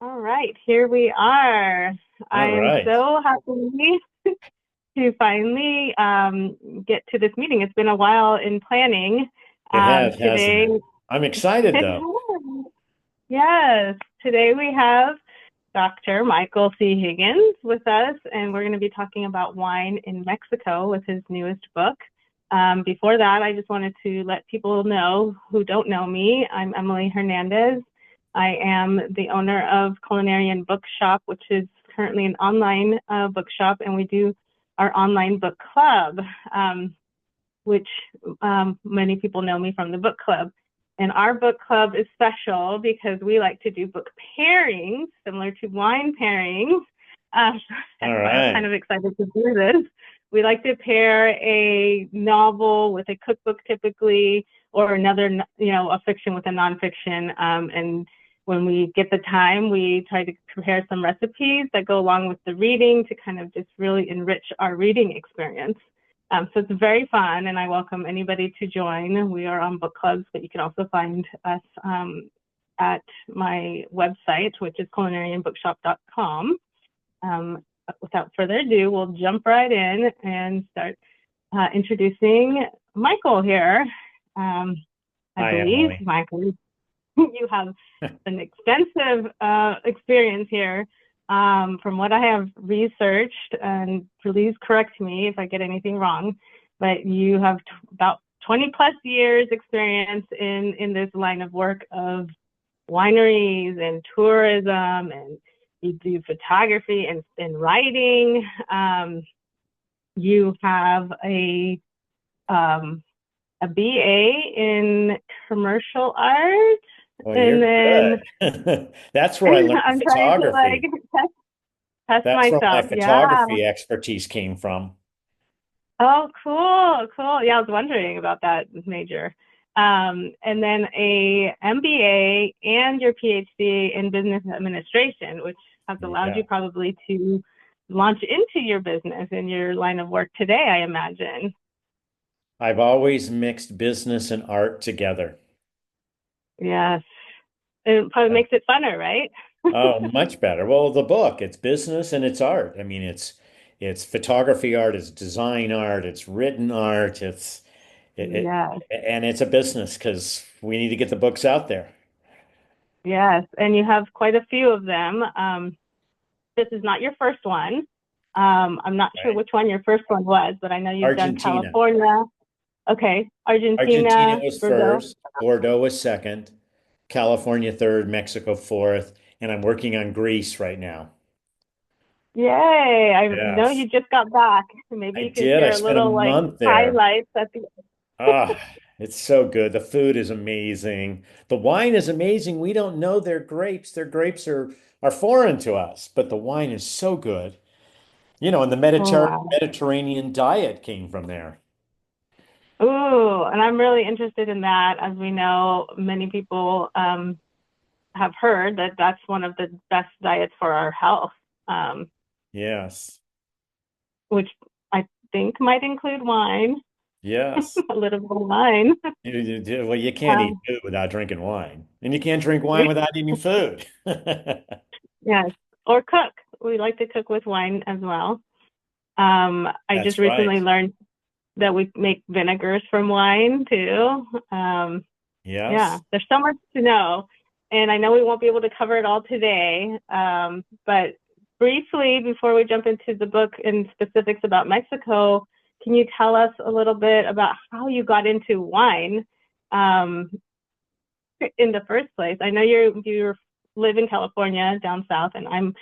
All right, here we are. I All am right. so happy to finally get to this meeting. It's been a while in planning. It has, hasn't Today, it? I'm excited it though. has. Yes, today we have Dr. Michael C. Higgins with us, and we're going to be talking about wine in Mexico with his newest book. Before that, I just wanted to let people know who don't know me. I'm Emily Hernandez. I am the owner of Culinarian Bookshop, which is currently an online bookshop, and we do our online book club, which many people know me from the book club. And our book club is special because we like to do book pairings, similar to wine pairings. That's All why I was kind right. of excited to do this. We like to pair a novel with a cookbook typically, or another, a fiction with a nonfiction. And when we get the time, we try to prepare some recipes that go along with the reading to kind of just really enrich our reading experience. So it's very fun, and I welcome anybody to join. We are on book clubs, but you can also find us at my website, which is culinarianbookshop.com. But without further ado, we'll jump right in and start introducing Michael here. Um, I Hi, believe, Emily. Michael, you have an extensive experience here. From what I have researched, and please correct me if I get anything wrong, but you have about 20 plus years experience in this line of work of wineries and tourism, and you do photography and writing. You have um, a BA in commercial art, Well, and you're then good. That's where I learned I'm trying to like photography. test That's where my myself. Yeah. photography expertise came from. Oh, cool, cool. Yeah, I was wondering about that major. And then a MBA and your PhD in business administration, which has allowed you Yeah. probably to launch into your business and your line of work today, I imagine. I've always mixed business and art together. Yes. It probably makes it funner, right? Oh, much better. Well, the book, it's business and it's art. I mean, it's photography art, it's design art, it's written art, Yes. and it's a business because we need to get the books out there. Yes. And you have quite a few of them. This is not your first one. I'm not sure Right. which one your first one was, but I know you've done Argentina. California. Okay, Argentina Argentina, was Brazil. first, Bordeaux was second, California third, Mexico fourth, and I'm working on Greece right now. Yay! I know Yes, you just got back. Maybe I you can did. I share a spent a little like month there. highlights at the. Ah, it's so good. The food is amazing. The wine is amazing. We don't know their grapes. Their grapes are foreign to us, but the wine is so good. And the Oh wow. Mediterranean diet came from there. Ooh, and I'm really interested in that. As we know, many people have heard that that's one of the best diets for our health, um, Yes. which I think might include wine, Yes. a little bit of wine. Well, you can't eat Um, food without drinking wine, and you can't drink wine without eating food. yes, or cook. We like to cook with wine as well. I just That's right. recently learned that we make vinegars from wine too. Yeah, Yes. there's so much to know, and I know we won't be able to cover it all today. But briefly, before we jump into the book and specifics about Mexico, can you tell us a little bit about how you got into wine um, in the first place? I know you live in California down south, and I'm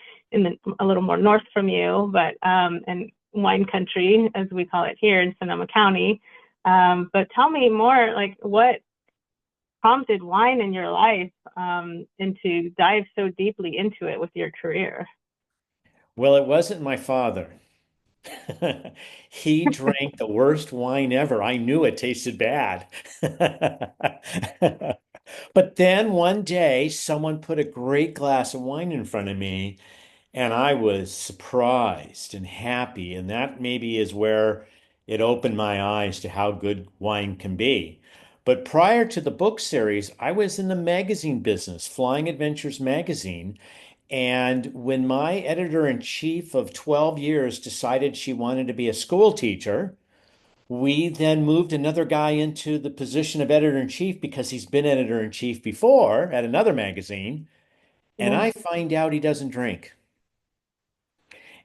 a little more north from you, but and wine country as we call it here in Sonoma County. But tell me more, like what prompted wine in your life and to dive so deeply into it with your career? Well, it wasn't my father. He drank the worst wine ever. I knew it tasted bad. But then one day, someone put a great glass of wine in front of me, and I was surprised and happy. And that maybe is where it opened my eyes to how good wine can be. But prior to the book series, I was in the magazine business, Flying Adventures magazine. And when my editor-in-chief of 12 years decided she wanted to be a school teacher, we then moved another guy into the position of editor-in-chief because he's been editor-in-chief before at another magazine. And Yeah. I find out he doesn't drink.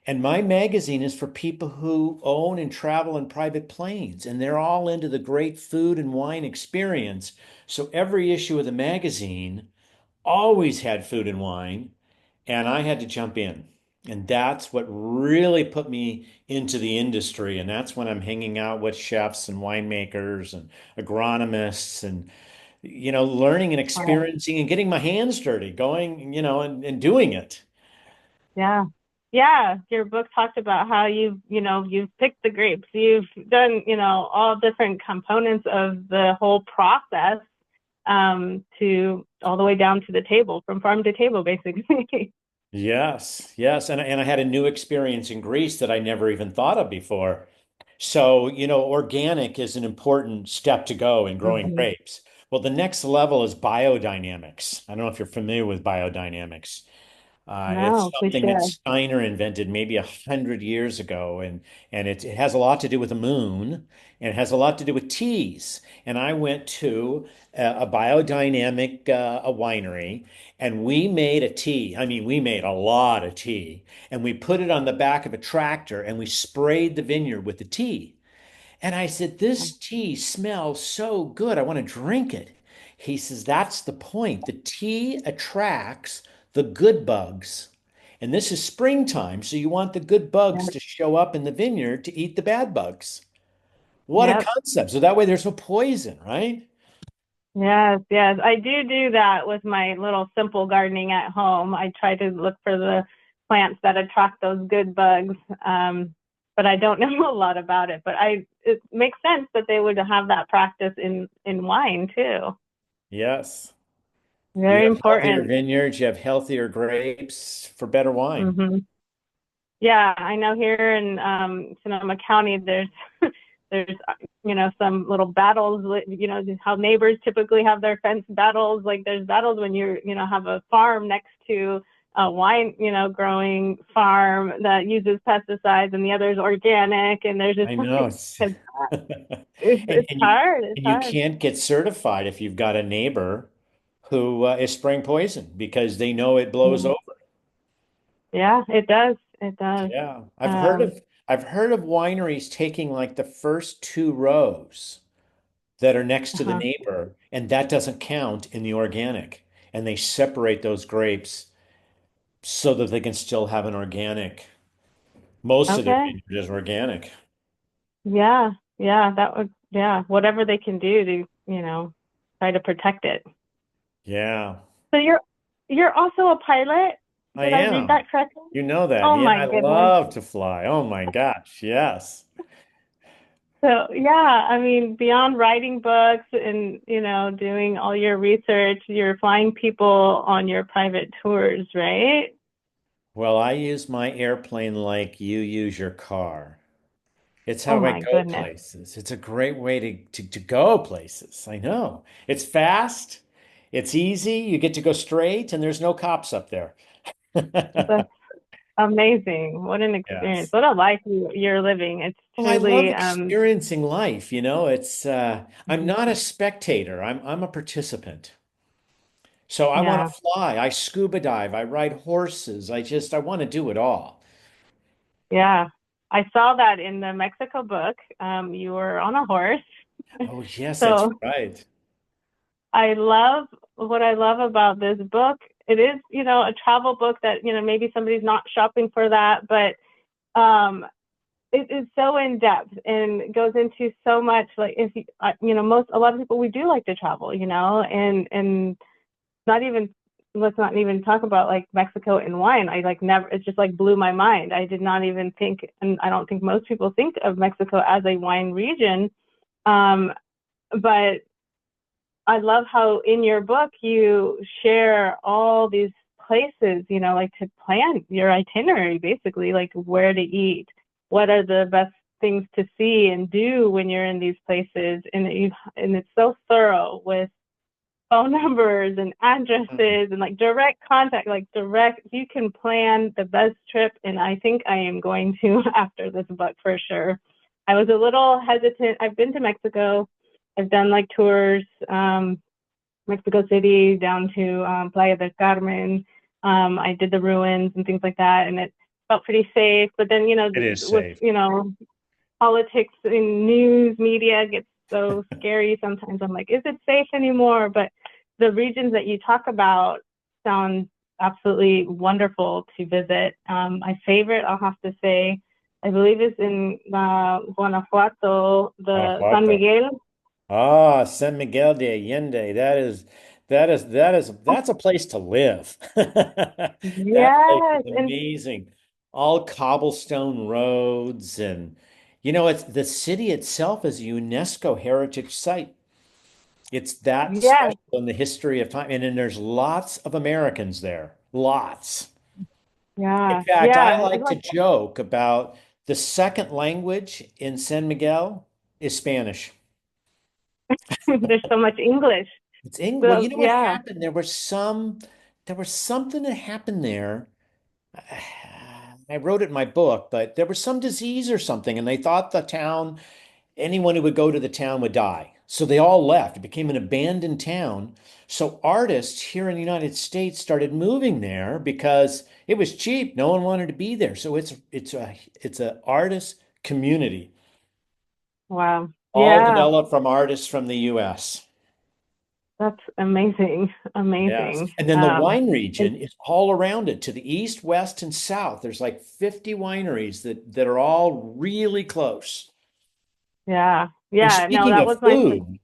And my magazine is for people who own and travel in private planes, and they're all into the great food and wine experience. So every issue of the magazine always had food and wine, and I had to jump in. And that's what really put me into the industry. And that's when I'm hanging out with chefs and winemakers and agronomists and, learning and Wow. experiencing and getting my hands dirty, going, and doing it. Yeah. Yeah. Your book talked about how you've picked the grapes. You've done, all different components of the whole process, to all the way down to the table, from farm to table, basically. Yes, yes. And I had a new experience in Greece that I never even thought of before. So, organic is an important step to go in growing Mhm. grapes. Well, the next level is biodynamics. I don't know if you're familiar with biodynamics. It's No, please something that share. Steiner invented maybe 100 years ago, and it has a lot to do with the moon, and it has a lot to do with teas. And I went to a biodynamic a winery, and we made a tea. I mean, we made a lot of tea, and we put it on the back of a tractor, and we sprayed the vineyard with the tea. And I said, "This tea smells so good. I want to drink it." He says, "That's the point. The tea attracts the good bugs. And this is springtime, so you want the good bugs Yep. to show up in the vineyard to eat the bad bugs." What a Yep. concept. So that way there's no poison, right? Yes, yes. I do that with my little simple gardening at home. I try to look for the plants that attract those good bugs. But I don't know a lot about it. But it makes sense that they would have that practice in wine too. Yes. You Very have healthier important. vineyards, you have healthier grapes for better wine. Hmm. Yeah, I know here in Sonoma County, there's some little battles. How neighbors typically have their fence battles. Like there's battles when have a farm next to a wine growing farm that uses pesticides, and the other is organic. And there's just I know. like It's, it's and, it's and you hard. It's and you hard. can't get certified if you've got a neighbor who is spraying poison because they know it blows Yeah, over. yeah, it does. It does. Yeah. Um, I've heard of wineries taking like the first two rows that are next to the uh-huh. neighbor, and that doesn't count in the organic. And they separate those grapes so that they can still have an organic. Most of their Okay. vineyard is organic. Yeah, yeah, yeah, whatever they can do to, try to protect it. Yeah, So you're also a pilot? I Did I read am. that correctly? You know that. Oh Yeah, my I goodness. love to fly. Oh my gosh, yes. So yeah, I mean, beyond writing books and, doing all your research, you're flying people on your private tours, right? Well, I use my airplane like you use your car. It's Oh how I my go goodness. places. It's a great way to go places. I know. It's fast, it's easy, you get to go straight, and there's no cops up there. That's amazing. What an experience. Yes. What a life you're living. It's Well, I love truly, experiencing life, It's I'm mhm. not a spectator. I'm a participant. So I want Yeah. to fly, I scuba dive, I ride horses. I want to do it all. Yeah, I saw that in the Mexico book. You were on a horse. Oh, yes, that's So right. I love what I love about this book. It is, a travel book that, maybe somebody's not shopping for that, but it is so in depth and goes into so much. Like if you, a lot of people, we do like to travel, and not even let's not even talk about like Mexico and wine. I like never it just like blew my mind. I did not even think, and I don't think most people think of Mexico as a wine region. Um, but I love how in your book you share all these places, like to plan your itinerary basically, like where to eat, what are the best things to see and do when you're in these places, and it's so thorough with phone numbers and Mm. addresses and like direct contact, like direct, you can plan the best trip. And I think I am going to after this book for sure. I was a little hesitant. I've been to Mexico. I've done like tours, Mexico City down to Playa del Carmen. I did the ruins and things like that, and it felt pretty safe. But then, It is with, safe. politics and news media gets so scary sometimes. I'm like, is it safe anymore? But the regions that you talk about sound absolutely wonderful to visit. My favorite, I'll have to say, I believe is in Guanajuato, the San Guanajuato. Miguel. Ah, San Miguel de Allende. That's a place to live. That place is Yes, and amazing. All cobblestone roads and it's the city itself is a UNESCO heritage site. It's that yes, special in the history of time. And then there's lots of Americans there. Lots. In yeah, fact, I yeah. like to joke about the second language in San Miguel is Spanish. There's so much English. It's England. Well, So you know what yeah, happened? There was something that happened there. I wrote it in my book, but there was some disease or something, and they thought anyone who would go to the town would die. So they all left. It became an abandoned town. So artists here in the United States started moving there because it was cheap. No one wanted to be there. So it's a artist community, wow, all yeah. developed from artists from the US. That's amazing, Yes. amazing. And then the wine And region is all around it to the east, west, and south. There's like 50 wineries that are all really close. yeah, And yeah. No, speaking that of was my food,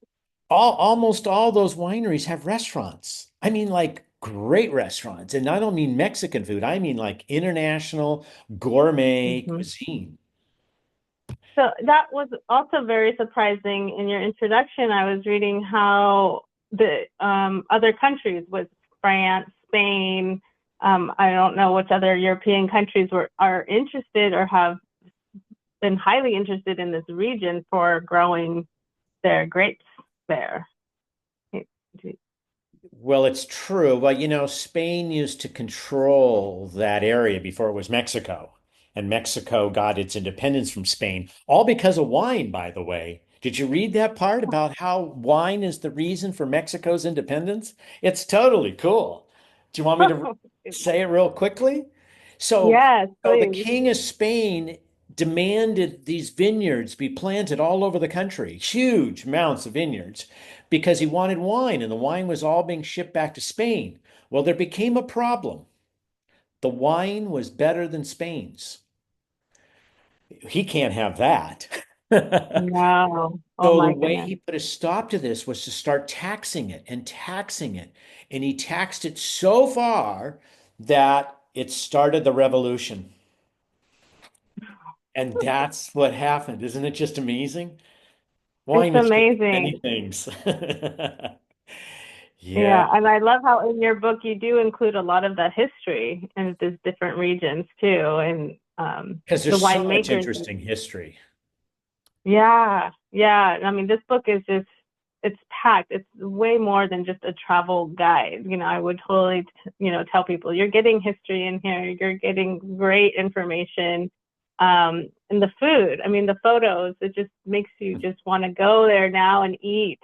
almost all those wineries have restaurants. I mean, like great restaurants. And I don't mean Mexican food, I mean like international gourmet mhm. cuisine. So that was also very surprising in your introduction. I was reading how the other countries was France, Spain. I don't know which other European countries are interested or have been highly interested in this region for growing their grapes there. Well, it's true. Well, Spain used to control that area before it was Mexico. And Mexico got its independence from Spain, all because of wine, by the way. Did you read that part about how wine is the reason for Mexico's independence? It's totally cool. Do you want me to say it real quickly? So, Yes, so the please. King of Spain demanded these vineyards be planted all over the country, huge amounts of vineyards because he wanted wine and the wine was all being shipped back to Spain. Well, there became a problem. The wine was better than Spain's. He can't have that. No. Oh So the my way goodness. he put a stop to this was to start taxing it and taxing it. And he taxed it so far that it started the revolution. And that's what happened. Isn't it just amazing? It's Wine is good at amazing. many things. Yeah, Yeah, and I love how in your book you do include a lot of that history in these different regions too, and because the there's so much winemakers. interesting history. Yeah, yeah. I mean, this book is just it's packed. It's way more than just a travel guide. I would totally, tell people you're getting history in here. You're getting great information. And the food. I mean, the photos. It just makes you just want to go there now and eat.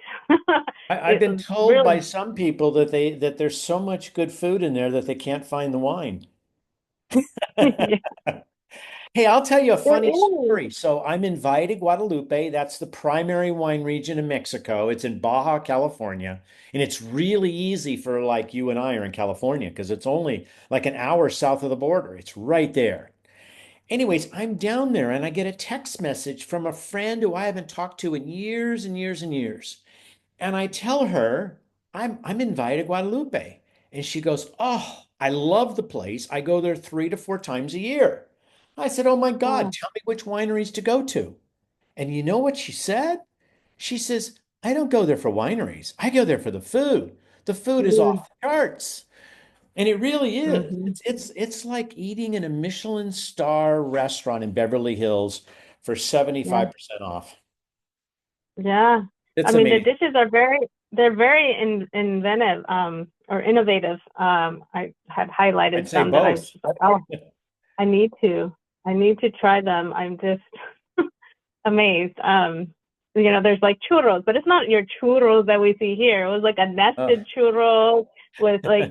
I've It been told by really, some people that there's so much good food in there that they can't find the wine. yeah, Hey, I'll tell you a there funny is. story. So I'm in Valle de Guadalupe. That's the primary wine region in Mexico. It's in Baja, California. And it's really easy for like you and I are in California because it's only like an hour south of the border. It's right there. Anyways, I'm down there and I get a text message from a friend who I haven't talked to in years and years and years. And I tell her I'm invited to Guadalupe. And she goes, "Oh, I love the place. I go there 3 to 4 times a year." I said, "Oh my God, Oh, tell me which wineries to go to." And you know what she said? She says, "I don't go there for wineries. I go there for the food. The food is mm, off the charts." And it really is. mhm. It's like eating in a Michelin star restaurant in Beverly Hills for Yeah. 75% off. Yeah. I It's mean, the amazing. dishes are very, they're very inventive, or innovative. I had highlighted I'd say some that I was both. just like, oh, I need to, I need to try them. I'm just amazed. There's like churros, but it's not your churros that we see here. It was like a Oh, nested churro with like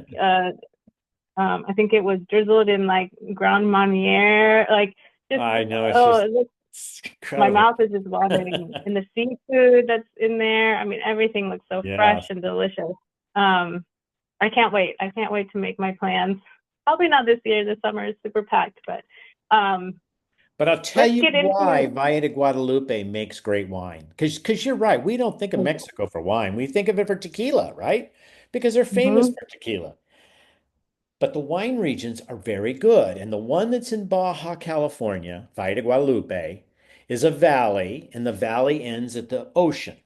I think it was drizzled in like ground manière, like just I know it's oh, just it looks, it's my incredible. mouth is just watering. And the seafood that's in there, I mean, everything looks so fresh Yes. and delicious. Um, I can't wait. I can't wait to make my plans. Probably not this year. The summer is super packed, but um, But I'll tell let's you get into. why Valle de Guadalupe makes great wine. Because you're right. We don't think of Mexico for wine. We think of it for tequila, right? Because they're famous Mhm. for tequila. But the wine regions are very good. And the one that's in Baja California, Valle de Guadalupe, is a valley, and the valley ends at the ocean.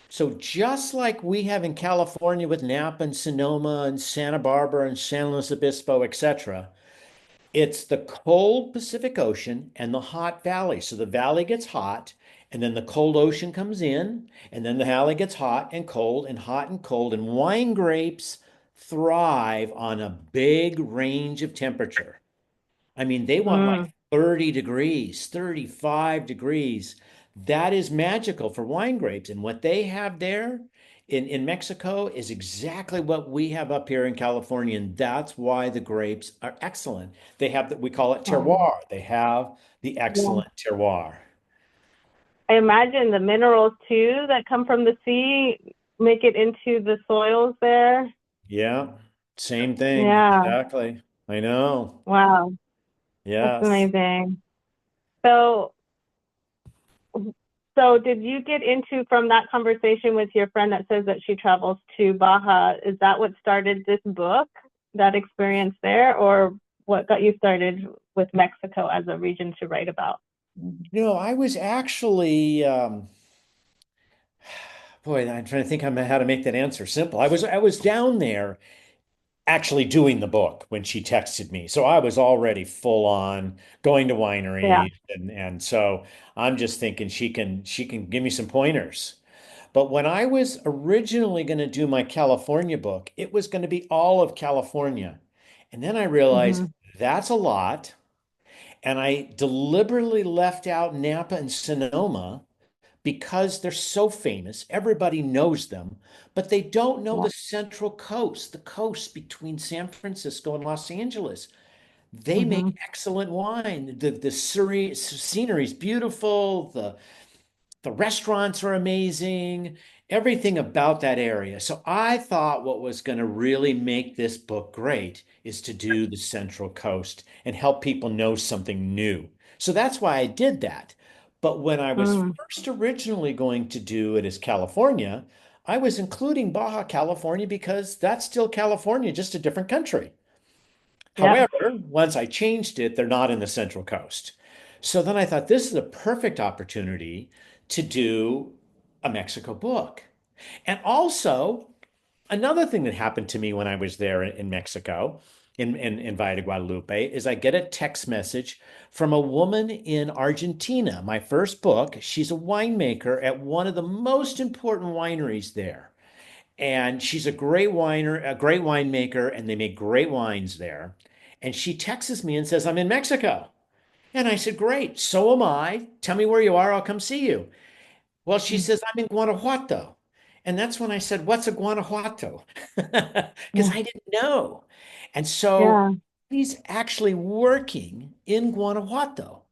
So just like we have in California with Napa and Sonoma and Santa Barbara and San Luis Obispo, etc., it's the cold Pacific Ocean and the hot valley. So the valley gets hot, and then the cold ocean comes in, and then the valley gets hot and cold and hot and cold. And wine grapes thrive on a big range of temperature. I mean, they want like Mm. 30 degrees, 35 degrees. That is magical for wine grapes. And what they have there in Mexico is exactly what we have up here in California. And that's why the grapes are excellent. They have that we call it Um, terroir. They have the yeah. excellent terroir. I imagine the minerals too that come from the sea make it into the soils there. Yeah, same thing. Yeah. Exactly. I know. Wow. That's Yes. amazing. So, so did you get into from that conversation with your friend that says that she travels to Baja? Is that what started this book, that experience there, or what got you started with Mexico as a region to write about? No, I was actually boy, I'm trying to think how to make that answer simple. I was down there actually doing the book when she texted me. So I was already full on going to Yeah. wineries and so I'm just thinking she can give me some pointers. But when I was originally going to do my California book, it was going to be all of California. And then I realized Mm-hmm. that's a lot. And I deliberately left out Napa and Sonoma because they're so famous. Everybody knows them, but they don't know Yeah. the Central Coast, the coast between San Francisco and Los Angeles. They Mm-hmm. make excellent wine. The scenery is beautiful. The restaurants are amazing, everything about that area. So I thought what was going to really make this book great is to do the Central Coast and help people know something new. So that's why I did that. But when I was Mm. first originally going to do it as California, I was including Baja California because that's still California, just a different country. Yep. However, once I changed it, they're not in the Central Coast. So then I thought this is a perfect opportunity to do a Mexico book. And also, another thing that happened to me when I was there in Mexico, in Valle de Guadalupe, is I get a text message from a woman in Argentina. My first book, she's a winemaker at one of the most important wineries there. And she's a great winer, a great winemaker, and they make great wines there. And she texts me and says, I'm in Mexico. And I said, Great, so am I. Tell me where you are, I'll come see you. Well, she Mm. says, I'm in Guanajuato. And that's when I said, What's a Guanajuato? Because Yeah. I didn't know. And so Yeah. he's actually working in Guanajuato.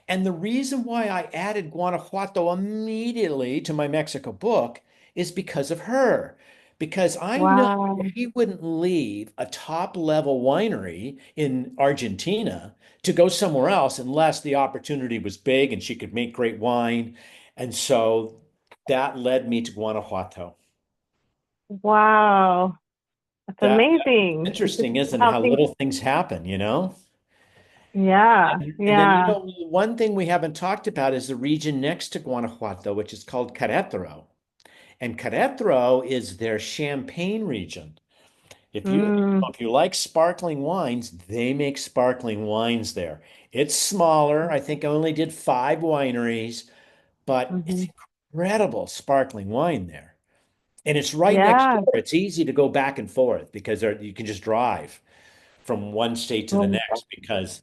And the reason why I added Guanajuato immediately to my Mexico book is because of her. Because I know Wow. she wouldn't leave a top level winery in Argentina to go somewhere else unless the opportunity was big and she could make great wine. And so that led me to Guanajuato. Wow. That's That's amazing. It's just interesting, isn't it? how How things, little things happen, you know? yeah. And then, Yeah. one thing we haven't talked about is the region next to Guanajuato, which is called Querétaro. And Querétaro is their Champagne region. Mm. If you like sparkling wines, they make sparkling wines there. It's smaller. I think I only did 5 wineries, but it's Mm-hmm. incredible sparkling wine there. And it's right next Yeah. door. It's easy to go back and forth because you can just drive from one state to the Um, next because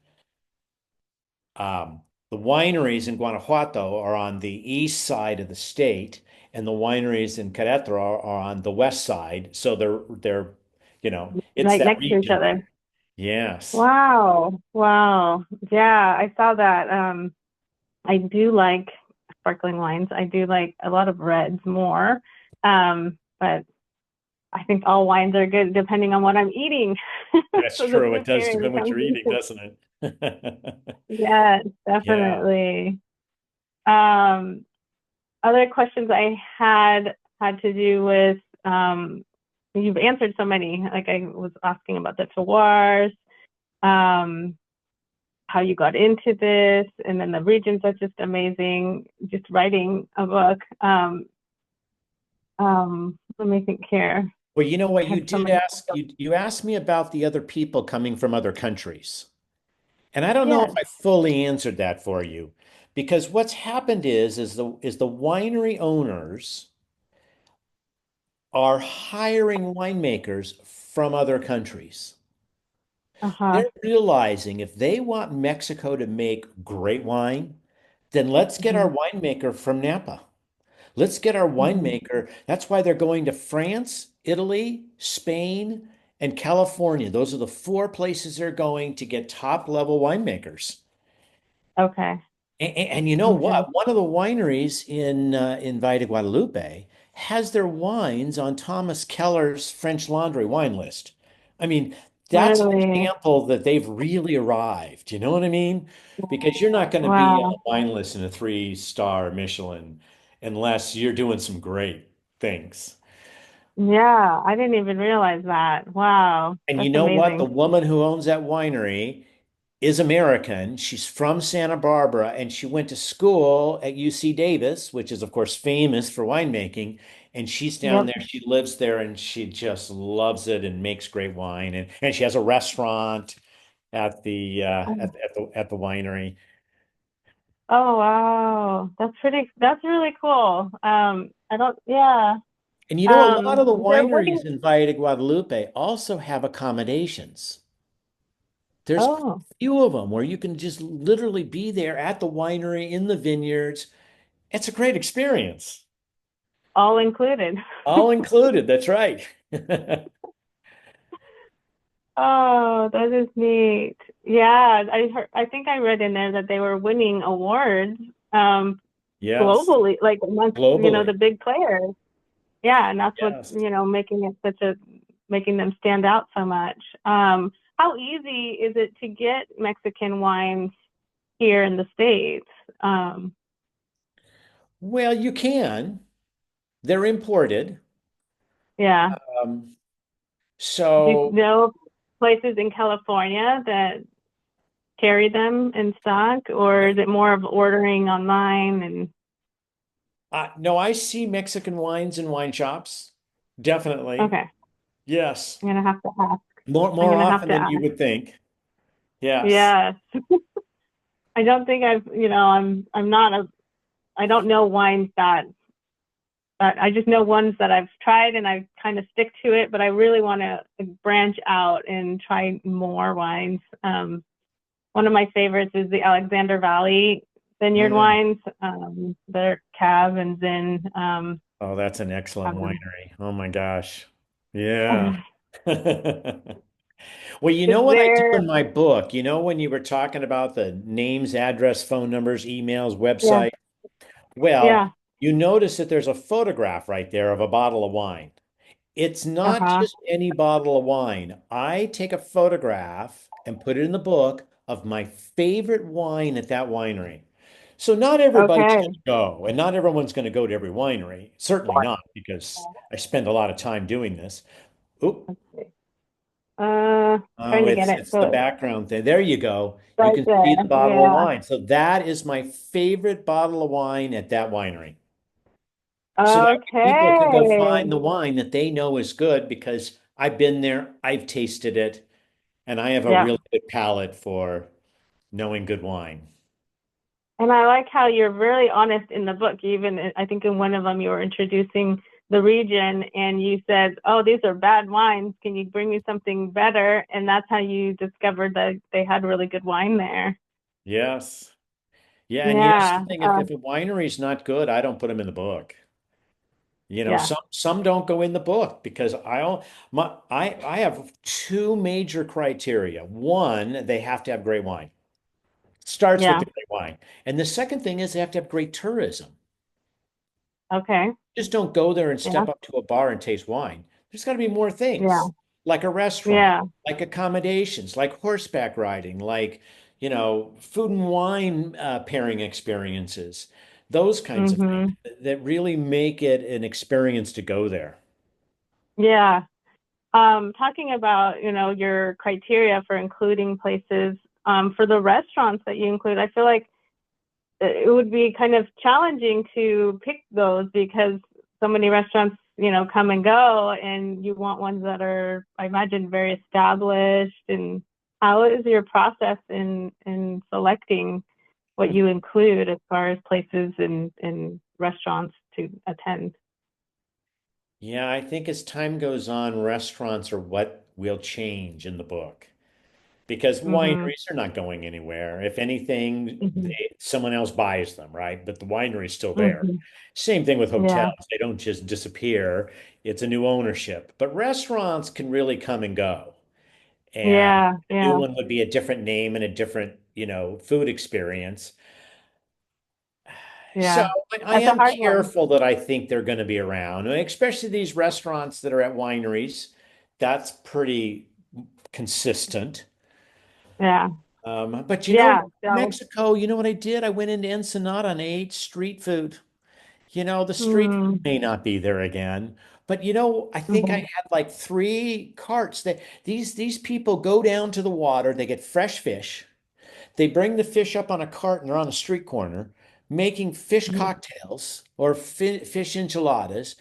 um, the wineries in Guanajuato are on the east side of the state, and the wineries in Querétaro are on the west side. So it's right that next to each region other. there. Yes, Wow. Wow. Yeah, I saw that. I do like sparkling wines. I do like a lot of reds more. But I think all wines are good depending on what I'm eating. that's So the true. It food does pairing depend what comes you're eating, into, doesn't it? yes, Yeah. definitely. Um, Other questions I had to do with you've answered so many. Like I was asking about the terroirs, um, how you got into this, and then the regions are just amazing. Just writing a book. Let me think here. Well, you know I what? You had so did many. ask, you asked me about the other people coming from other countries. And I don't know if Yes. I fully answered that for you because what's happened is the winery owners are hiring winemakers from other countries. Uh-huh. They're realizing if they want Mexico to make great wine, then let's get Hmm. our winemaker from Napa. Let's get our Hmm. winemaker. That's why they're going to France, Italy, Spain, and California. Those are the four places they're going to get top level winemakers. Okay. And you know Okay. what? One of the wineries in Valle de Guadalupe has their wines on Thomas Keller's French Laundry wine list. I mean, that's an Really? example that they've really arrived. You know what I mean? Because you're not going to be on Wow. a wine list in a three-star Michelin unless you're doing some great things. Yeah, I didn't even realize that. Wow. And you That's know what? The amazing. woman who owns that winery is American. She's from Santa Barbara and she went to school at UC Davis, which is, of course, famous for winemaking. And she's down Yep. there. She lives there and she just loves it and makes great wine. And she has a restaurant at the at the winery. Oh, wow. That's really cool. I don't, yeah. And you know, a lot of the They're looking, wineries in Valle de Guadalupe also have accommodations. There's a oh, few of them where you can just literally be there at the winery in the vineyards. It's a great experience. all included. All included. That's right. Oh, that is neat. Yeah, I think I read in there that they were winning awards, Yes, globally, like amongst, globally. the big players. Yeah, and that's what's, Yes. making it making them stand out so much. How easy is it to get Mexican wines here in the States? Um, Well, you can. They're imported. yeah. Um, Do you so, know places in California that carry them in stock, or is it more of ordering online and no, I see Mexican wines in wine shops. Definitely. okay, Yes. I'm gonna have to ask. I'm More gonna have often to than you ask. would think. Yes. Yes. I don't think I'm not I don't know wines that I just know ones that I've tried and I kind of stick to it, but I really want to branch out and try more wines. One of my favorites is the Alexander Valley vineyard Mm. wines. They're Cab and Zin. Oh, that's an excellent Um, winery. Oh my gosh. Yeah. Well, you is know what I do there? in my book? You know, when you were talking about the names, address, phone numbers, emails, Yeah, website? Well, yeah. you notice that there's a photograph right there of a bottle of wine. It's not Uh-huh. just any bottle of wine. I take a photograph and put it in the book of my favorite wine at that winery. So not everybody's Okay. going to go, and not everyone's going to go to every winery. Certainly not, because I spend a lot of time doing this. Oop. Let's see. Oh, Trying to get it's it. it's So the it's background thing. There you go. You right can see there. the bottle of Yeah. wine. So that is my favorite bottle of wine at that winery. So that way people can go Okay. find the wine that they know is good because I've been there, I've tasted it, and I have a Yeah. really good palate for knowing good wine. And I like how you're really honest in the book. Even I think in one of them you were introducing the region and you said, "Oh, these are bad wines. Can you bring me something better?" And that's how you discovered that they had really good wine there. Yes. Yeah, and here's the Yeah. thing, if a winery's not good, I don't put them in the book. Yeah. Some don't go in the book because I have two major criteria. One, they have to have great wine. Starts with Yeah. the great wine. And the second thing is they have to have great tourism. Okay. Just don't go there and Yeah. step up to a bar and taste wine. There's got to be more Yeah. things, like a restaurant, Yeah. like accommodations, like horseback riding, like, food and wine pairing experiences, those kinds of things Mhm. that really make it an experience to go there. Yeah. Talking about, your criteria for including places, for the restaurants that you include, I feel like it would be kind of challenging to pick those because so many restaurants, come and go, and you want ones that are, I imagine, very established. And how is your process in selecting what you include as far as places and restaurants to attend? Yeah, I think as time goes on, restaurants are what will change in the book. Because Mhm. wineries are not going anywhere. If anything, Mhm. someone else buys them, right? But the winery's still there. Mhm. Same thing with Yeah. hotels. They don't just disappear. It's a new ownership. But restaurants can really come and go. And Yeah. a new Yeah. one would be a different name and a different, food experience. So Yeah. I That's a am hard one. careful that I think they're going to be around, especially these restaurants that are at wineries. That's pretty consistent. Yeah. But Yeah. So, Mexico, you know what I did? I went into Ensenada and I ate street food. The street food mm, may not be there again, but I think I mhm. had like three carts that these people go down to the water, they get fresh fish, they bring the fish up on a cart and they're on a street corner making fish Mhm. cocktails or fish enchiladas,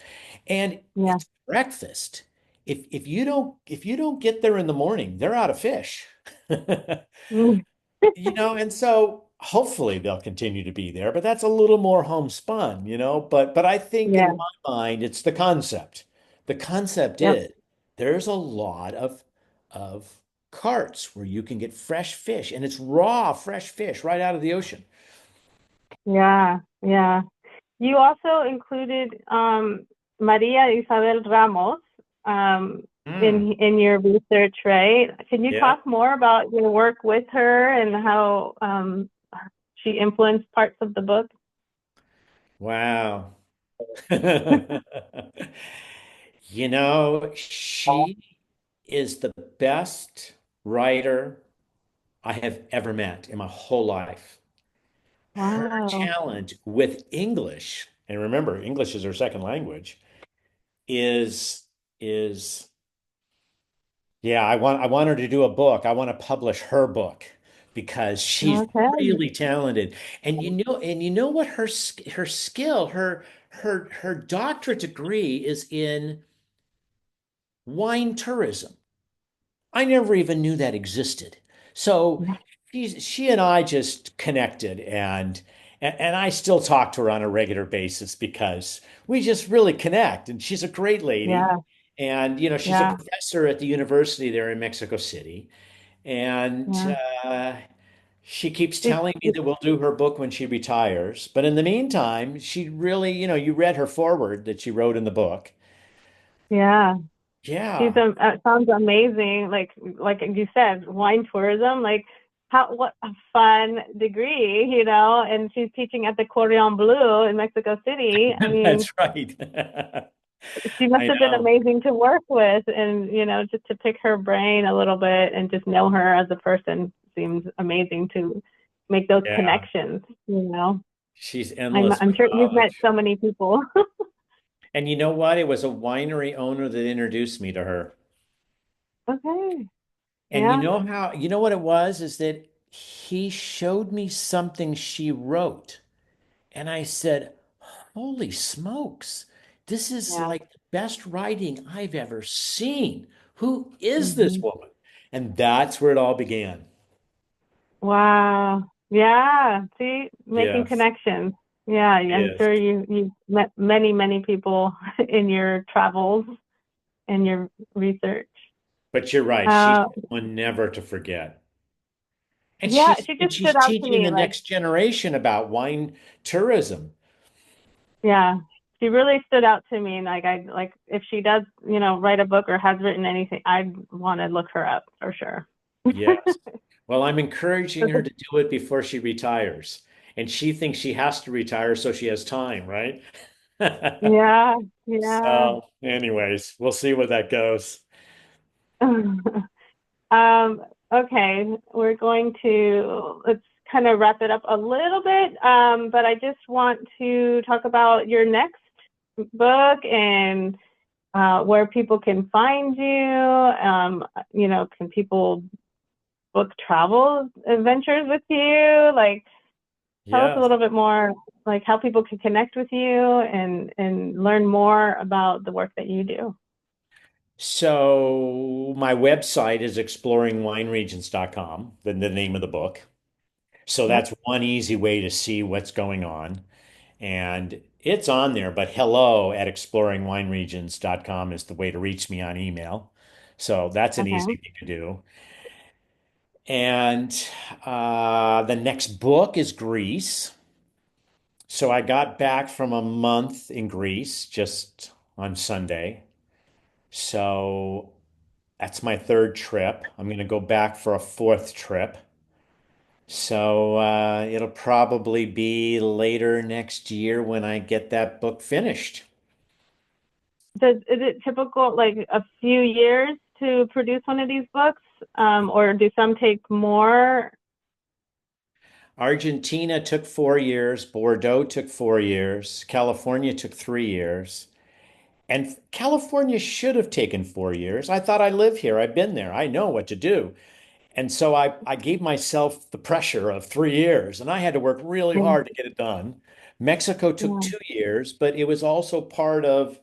and Yeah. it's breakfast. If you don't get there in the morning, they're out of fish. Mm, And so hopefully they'll continue to be there, but that's a little more homespun. But I think in yeah. my mind, it's the concept. The concept Yep. is there's a lot of carts where you can get fresh fish, and it's raw, fresh fish right out of the ocean. Yeah. Yeah. You also included Maria Isabel Ramos Mm, in your research, right? Can you yeah. talk more about your work with her and how she influenced parts of the book? Wow. She is the best writer I have ever met in my whole life. Her Wow. challenge with English, and remember, English is her second language, is yeah, I want her to do a book. I want to publish her book because she's Okay. really talented. And you know what her skill, her doctorate degree is in wine tourism. I never even knew that existed. So she and I just connected, and I still talk to her on a regular basis because we just really connect. And she's a great lady. Yeah. And she's a Yeah. professor at the university there in Mexico City. And Yeah. she keeps She's, telling me that we'll do her book when she retires. But in the meantime, she really, you read her foreword that she wrote in the book. yeah. She's Yeah. sounds amazing. Like you said, wine tourism. Like what a fun degree, And she's teaching at the Cordon Bleu in Mexico City. I mean, That's right. she must I have been know. amazing to work with, and just to pick her brain a little bit and just know her as a person seems amazing to make those Yeah. connections. She's I'm endless I'm with sure you've met knowledge. so many people. And you know what? It was a winery owner that introduced me to her. Okay. And Yeah. you know what it was? Is that he showed me something she wrote. And I said, holy smokes, this is Yeah. like the best writing I've ever seen. Who is this hmm woman? And that's where it all began. Wow. Yeah. See, making Yes. connections. Yeah, I'm Yes. sure you've met many people in your travels and your research. But you're right. She's Uh, one never to forget. And yeah, she and just stood she's out to teaching me the like, next generation about wine tourism. yeah, she really stood out to me. And like if she does, write a book or has written anything, I'd want to look her up for sure. Yes. Well, I'm encouraging her to do it before she retires. And she thinks she has to retire so she has time, right? Yeah, yeah. So, anyways, we'll see where that goes. Um, okay, we're going to let's kind of wrap it up a little bit. But I just want to talk about your next book and where people can find you. Can people book travel adventures with you? Like, tell us a Yes. little bit more, like how people can connect with you and learn more about the work that you do. So, my website is exploringwineregions.com, the name of the book. So, Yep. that's one easy way to see what's going on. And it's on there, but hello at exploringwineregions.com is the way to reach me on email. So that's an easy Okay. thing to do. And the next book is Greece. So I got back from a month in Greece just on Sunday. So that's my third trip. I'm going to go back for a fourth trip. So it'll probably be later next year when I get that book finished. Is it typical like a few years to produce one of these books, or do some take more? Argentina took 4 years, Bordeaux took 4 years, California took 3 years, and California should have taken 4 years. I thought I live here, I've been there, I know what to do. And so I gave myself the pressure of 3 years, and I had to work really Yeah, hard to get it done. Mexico took yeah, 2 years, but it was also part of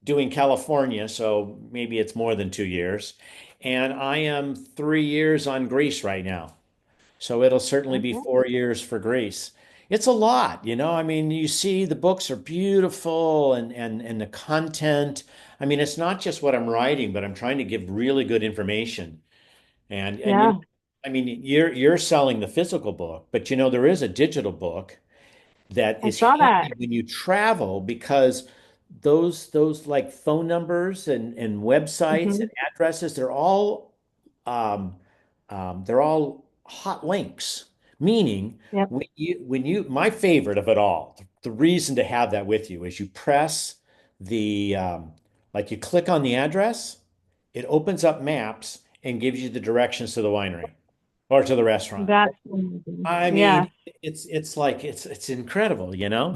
doing California, so maybe it's more than 2 years. And I am 3 years on Greece right now. So it'll certainly be okay, 4 years for Greece. It's a lot, you know. I mean, you see the books are beautiful and the content. I mean, it's not just what I'm writing, but I'm trying to give really good information. And yeah. I mean, you're selling the physical book, but there is a digital book that I is saw that. handy when you travel because those like phone numbers and websites and Hmm. addresses, um, they're all hot links, meaning Yep. when you my favorite of it all, the reason to have that with you is you press the like you click on the address, it opens up maps and gives you the directions to the winery or to the restaurant. That's amazing. I Yes, mean, it's like it's incredible, you know?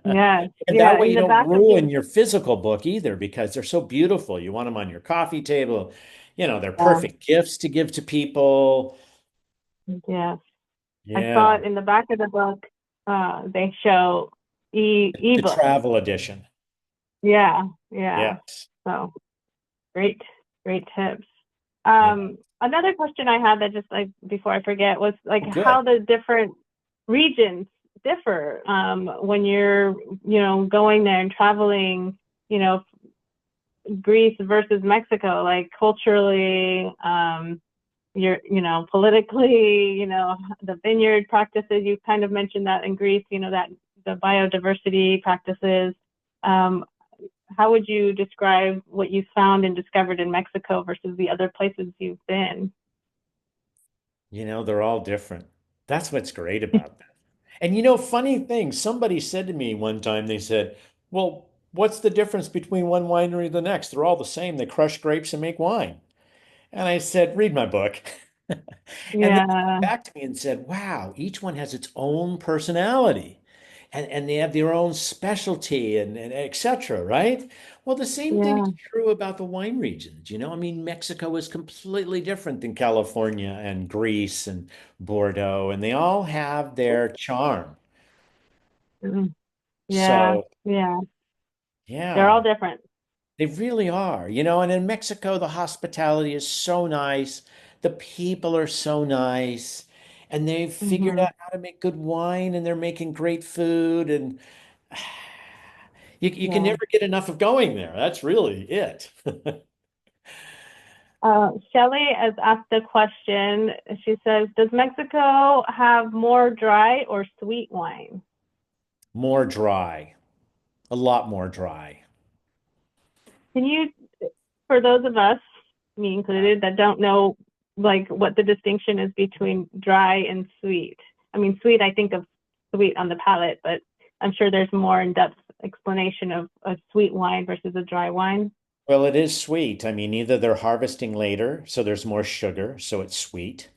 yes, And that yeah. way In you the don't back of ruin the, your physical book either because they're so beautiful. You want them on your coffee table. They're yeah, perfect gifts to give to people. yes. I saw Yeah. it in the back of the book. They show The ebook. travel edition. Yeah, yeah. Yes. So great, great tips. Yeah. Another question I had that just like before I forget was like Oh, how good. the different regions differ when you're, going there and traveling, you know, Greece versus Mexico, like culturally, you're, politically, the vineyard practices. You kind of mentioned that in Greece, that the biodiversity practices. Um, how would you describe what you found and discovered in Mexico versus the other places you've been? They're all different. That's what's great about them. And funny thing, somebody said to me one time, they said, well, what's the difference between one winery and the next? They're all the same. They crush grapes and make wine. And I said, read my book. And they came Yeah, back to me and said, wow, each one has its own personality. And they have their own specialty and et cetera, right? Well, the same thing is yeah, true about the wine regions. I mean, Mexico is completely different than California and Greece and Bordeaux, and they all have their charm. mm, yeah, So, yeah. They're all yeah. different. They really are, and in Mexico, the hospitality is so nice. The people are so nice. and they've figured Hmm. out how to make good wine and they're making great food and you can Yeah. never get enough of going there. That's really it. Shelley has asked a question. She says, "Does Mexico have more dry or sweet wine?" More dry, a lot more dry. Can you, for those of us, me included, that don't know like what the distinction is between dry and sweet? I mean, sweet, I think of sweet on the palate, but I'm sure there's more in-depth explanation of a sweet wine versus a dry wine. Well, it is sweet. I mean, either they're harvesting later, so there's more sugar, so it's sweet,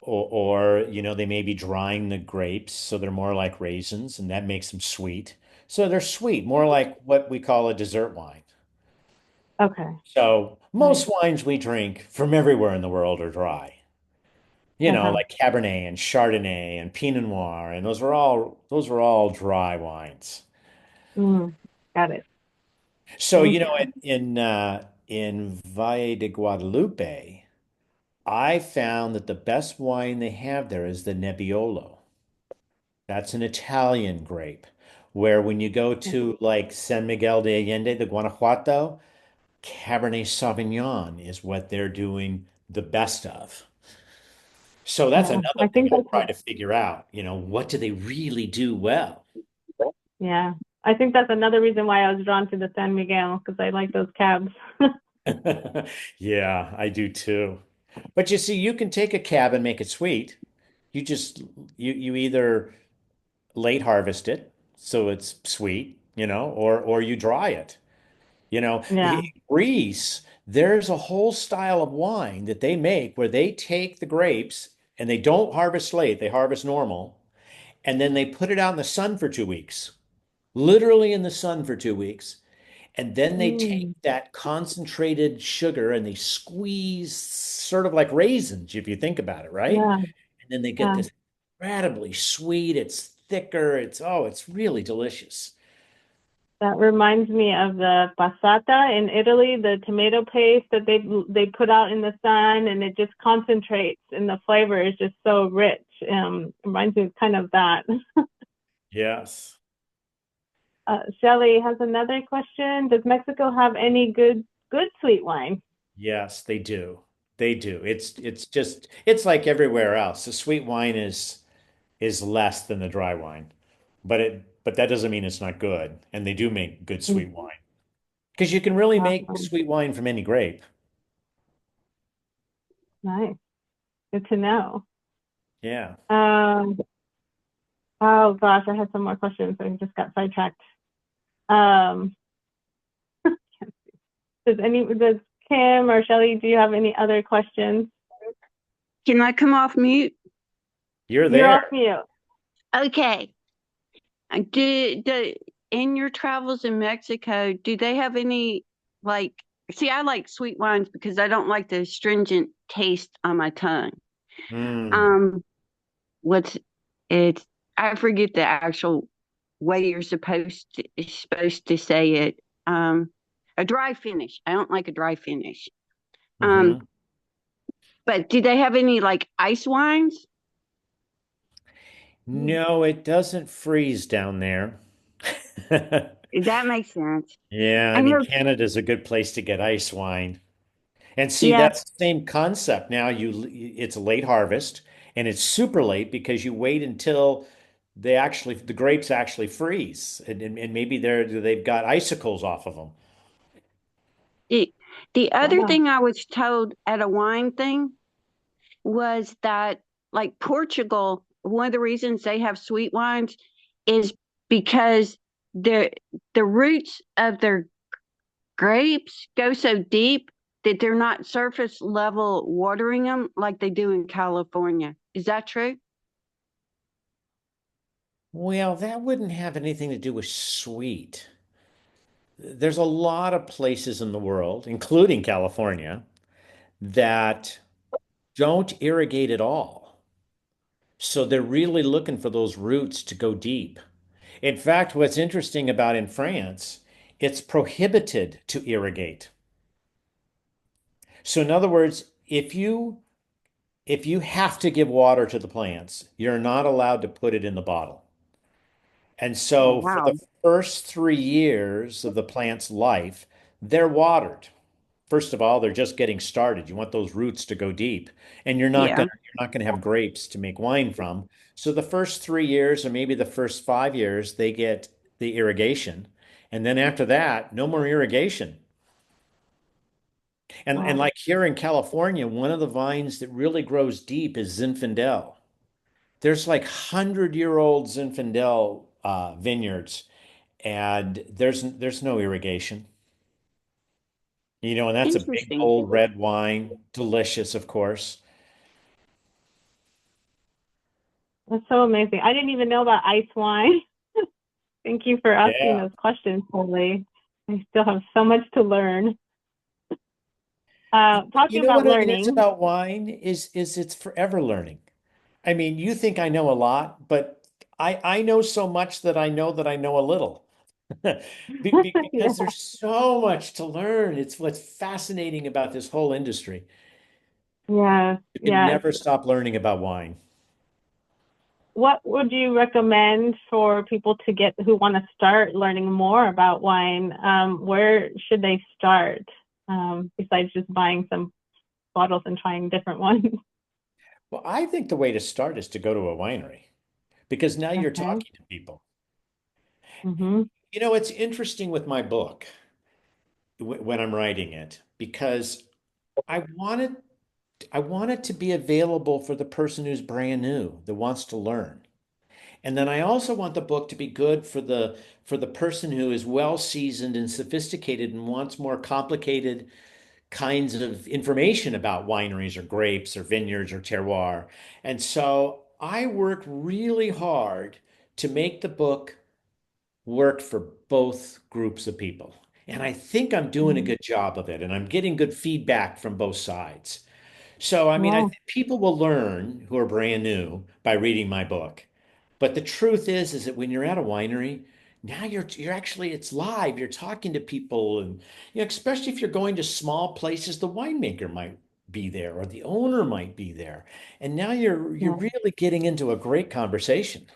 or they may be drying the grapes, so they're more like raisins, and that makes them sweet. So they're sweet, more like what we call a dessert wine. Okay. So Nice. most wines we drink from everywhere in the world are dry. Uh-huh. Like Cabernet and Chardonnay and Pinot Noir, and those are all dry wines. Mm, got it. So, Thank you. in Valle de Guadalupe, I found that the best wine they have there is the Nebbiolo. That's an Italian grape, where when you go to like San Miguel de Allende, the Guanajuato, Cabernet Sauvignon is what they're doing the best of. So that's Yeah, another I thing think I'm that's trying to figure out, what do they really do well? yeah. I think that's another reason why I was drawn to the San Miguel because I like those cabs. Yeah, I do too. But you see, you can take a cab and make it sweet. You just you either late harvest it so it's sweet, or you dry it. Yeah. In Greece, there's a whole style of wine that they make where they take the grapes and they don't harvest late, they harvest normal, and then they put it out in the sun for 2 weeks, literally in the sun for 2 weeks. And then they take Mm, that concentrated sugar and they squeeze sort of like raisins, if you think about it, right? yeah. And then they get Yeah. this incredibly sweet, it's thicker, it's really delicious. That reminds me of the passata in Italy, the tomato paste that they put out in the sun, and it just concentrates, and the flavor is just so rich. Reminds me of kind of that. Yes. Shelly has another question. Does Mexico have any good sweet wine? Yes, they do. They do. It's like everywhere else. The sweet wine is less than the dry wine. But that doesn't mean it's not good. And they do make good Mm, sweet wine. Because you can really make awesome. sweet wine from any grape. Nice. Good to know. Yeah. Um, oh gosh, I had some more questions. I just got sidetracked. Um, does Kim or Shelly, do you have any other questions? Can I come off mute? You're You're off there. mute. Okay. Do in your travels in Mexico, do they have any like see, I like sweet wines because I don't like the astringent taste on my tongue. Mm, Um, what's it's I forget the actual way you're supposed to say it. A dry finish. I don't like a dry finish. Um, hmm but do they have any like ice wines? No, it doesn't freeze down there. That makes sense. Yeah, I I mean, know, Canada's a good place to get ice wine. And see, yeah, that's the same concept. Now it's a late harvest and it's super late because you wait until the grapes actually freeze and maybe they've got icicles off of them. the the other Wow. thing I was told at a wine thing was that like Portugal, one of the reasons they have sweet wines is because the the roots of their grapes go so deep that they're not surface level watering them like they do in California. Is that true? Well, that wouldn't have anything to do with sweet. There's a lot of places in the world, including California, that don't irrigate at all. So they're really looking for those roots to go deep. In fact, what's interesting about in France, it's prohibited to irrigate. So in other words, if you if you have to give water to the plants, you're not allowed to put it in the bottle. And so for Wow. the first 3 years of the plant's life, they're watered. First of all, they're just getting started. You want those roots to go deep, and Yeah. you're not gonna have grapes to make wine from. So the first 3 years, or maybe the first 5 years, they get the irrigation, and then after that, no more irrigation. And Wow. like here in California, one of the vines that really grows deep is Zinfandel. There's like 100-year-old Zinfandel vineyards, and there's no irrigation. And that's a big, Interesting. bold red wine, delicious, of course. That's so amazing. I didn't even know about ice wine. Thank you for asking Yeah. those questions, Holly. I still have so much to learn. You Talking know about what it is learning, about wine is it's forever learning. I mean, you think I know a lot, but I know so much that I know a little. yeah, Because there's so much to learn. It's what's fascinating about this whole industry. yes, You can yes. never stop learning about wine. What would you recommend for people to get who want to start learning more about wine? Where should they start besides just buying some bottles and trying different ones? Well, I think the way to start is to go to a winery because now you're Okay. talking to people. Mm-hmm. It's interesting with my book when I'm writing it because I wanted I want it to be available for the person who's brand new that wants to learn. And then I also want the book to be good for the person who is well seasoned and sophisticated and wants more complicated kinds of information about wineries or grapes or vineyards or terroir. And so I worked really hard to make the book work for both groups of people. And I think I'm doing a Mm-hmm. good job of it, and I'm getting good feedback from both sides. So, I mean, I Yeah, think people will learn who are brand new by reading my book. But the truth is that when you're at a winery, now you're actually it's live. You're talking to people, and especially if you're going to small places, the winemaker might be there or the owner might be there, and now you're yeah, really getting into a great conversation.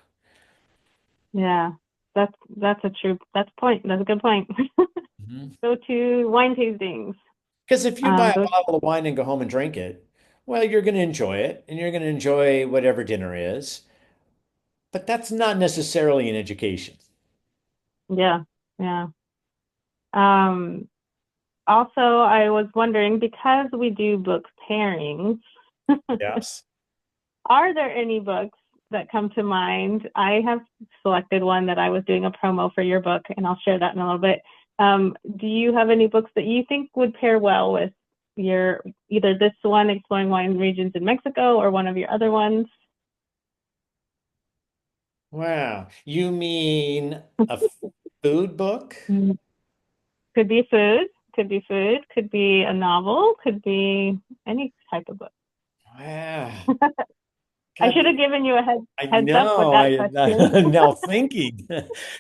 yeah. That's a true. That's point. That's a good point. Go to wine tastings. Because if you buy a Go. bottle of wine and go home and drink it, well, you're going to enjoy it, and you're going to enjoy whatever dinner is. But that's not necessarily an education. Yeah, yeah. Um, Also, I was wondering because we do book pairings, Yes. are there any books that come to mind? I have selected one that I was doing a promo for your book, and I'll share that in a little bit. Do you have any books that you think would pair well with your either this one, Exploring Wine Regions in Mexico, or one of your other ones? Wow. You mean a food book? Mm. Could be food, could be food, could be a novel, could be any type of book. Wow. I should God, have given you a I heads up with know. that question. I'm now thinking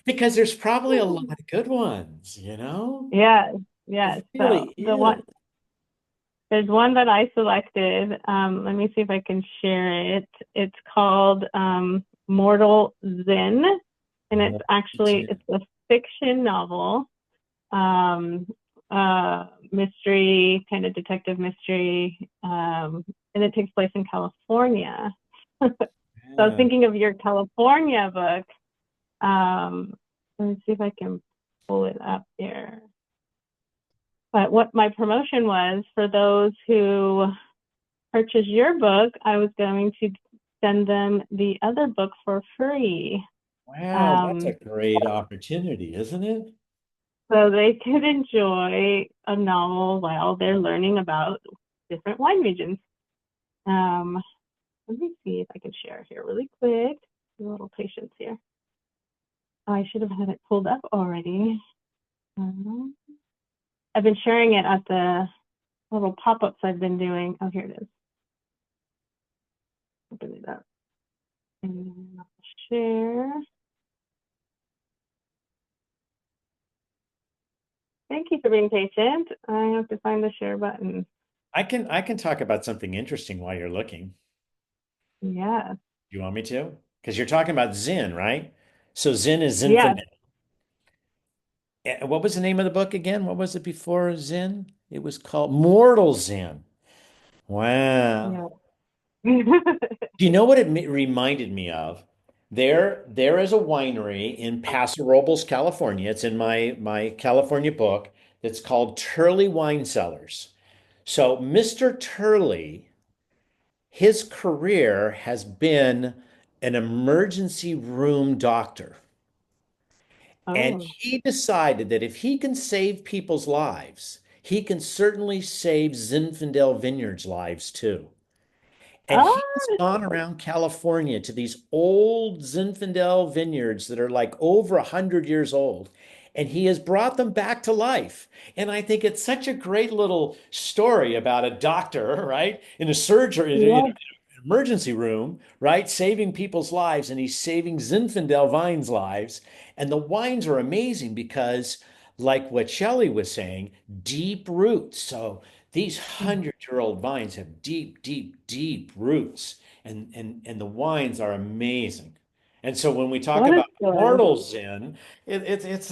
because there's probably a lot of good ones, you know? Yes, yes. It So really the one is. there's one that I selected. Let me see if I can share it. It's called Mortal Zen, and it's Well, actually it's a fiction novel, um, mystery, kind of detective mystery, and it takes place in California. So I was yeah. thinking of your California book. Um, let me see if I can pull it up here. But what my promotion was for those who purchase your book, I was going to send them the other book for free. Wow, that's a Um, great opportunity, isn't it? so they could enjoy a novel while they're learning about different wine regions. Um, Let me see if I can share here really quick. A little patience here. I should have had it pulled up already. Um, I've been sharing it at the little pop-ups I've been doing. Oh, here it is. Open it up and I'll share. Thank you for being patient. I have to find the share button. I can talk about something interesting while you're looking. Yeah. You want me to? Because you're talking about Zen, right? So Zen is Yes. Zinfandel. What was the name of the book again? What was it before Zen? It was called Mortal Zen. Wow. Yeah. Do you know what it reminded me of? There is a winery in Paso Robles, California. It's in my California book that's called Turley Wine Cellars. So Mr. Turley, his career has been an emergency room doctor. And Oh. he decided that if he can save people's lives, he can certainly save Zinfandel Vineyards' lives too. And he's Oh. gone around California to these old Zinfandel vineyards that are like over 100 years old. And he has brought them back to life. And I think it's such a great little story about a doctor, right? In a surgery, Yeah. emergency room, right? Saving people's lives. And he's saving Zinfandel vines' lives. And the wines are amazing because, like what Shelley was saying, deep roots. So these 100-year-old vines have deep, deep, deep roots, and the wines are amazing. And so when we talk What a about story. mortal Zen, it's